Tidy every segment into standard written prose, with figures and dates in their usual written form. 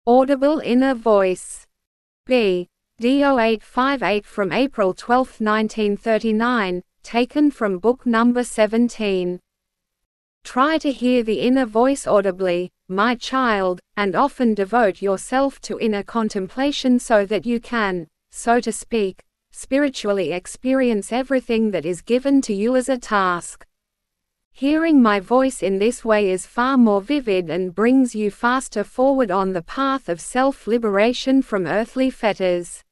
Audible Inner Voice. BD0858 from April 12, 1939, taken from book number 17. Try to hear the inner voice audibly, my child, and often devote yourself to inner contemplation so that you can, so to speak, spiritually experience everything that is given to you as a task. Hearing my voice in this way is far more vivid and brings you faster forward on the path of self-liberation from earthly fetters.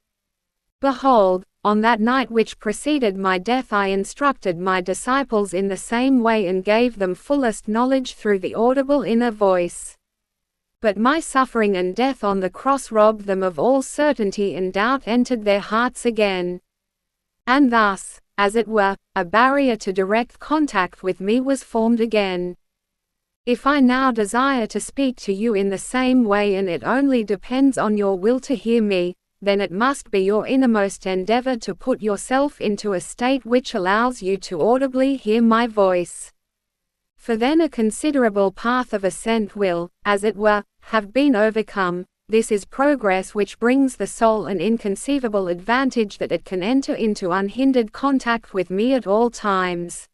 Behold, on that night which preceded my death I instructed my disciples in the same way and gave them fullest knowledge through the audible inner voice. But my suffering and death on the cross robbed them of all certainty, and doubt entered their hearts again. And thus, as it were, a barrier to direct contact with me was formed again. If I now desire to speak to you in the same way, and it only depends on your will to hear me, then it must be your innermost endeavor to put yourself into a state which allows you to audibly hear my voice. For then a considerable path of ascent will, as it were, have been overcome. This is progress which brings the soul an inconceivable advantage, that it can enter into unhindered contact with me at all times.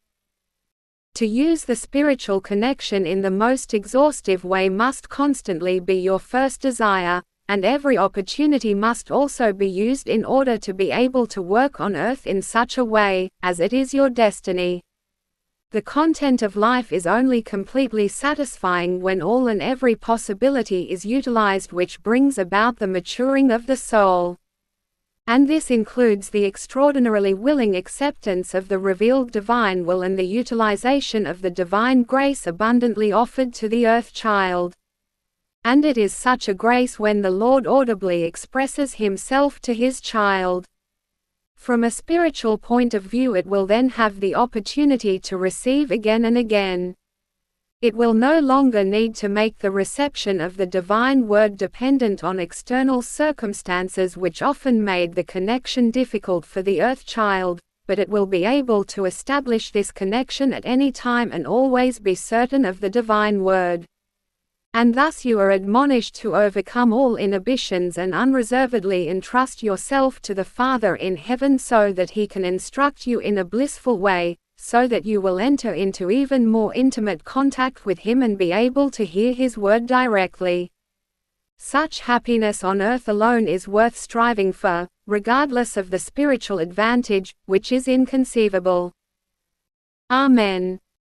To use the spiritual connection in the most exhaustive way must constantly be your first desire, and every opportunity must also be used in order to be able to work on earth in such a way, as it is your destiny. The content of life is only completely satisfying when all and every possibility is utilized which brings about the maturing of the soul. And this includes the extraordinarily willing acceptance of the revealed divine will and the utilization of the divine grace abundantly offered to the earth child. And it is such a grace when the Lord audibly expresses himself to his child. From a spiritual point of view, it will then have the opportunity to receive again and again. It will no longer need to make the reception of the divine word dependent on external circumstances which often made the connection difficult for the earth child, but it will be able to establish this connection at any time and always be certain of the divine word. And thus you are admonished to overcome all inhibitions and unreservedly entrust yourself to the Father in heaven so that he can instruct you in a blissful way, so that you will enter into even more intimate contact with him and be able to hear his word directly. Such happiness on earth alone is worth striving for, regardless of the spiritual advantage, which is inconceivable. Amen.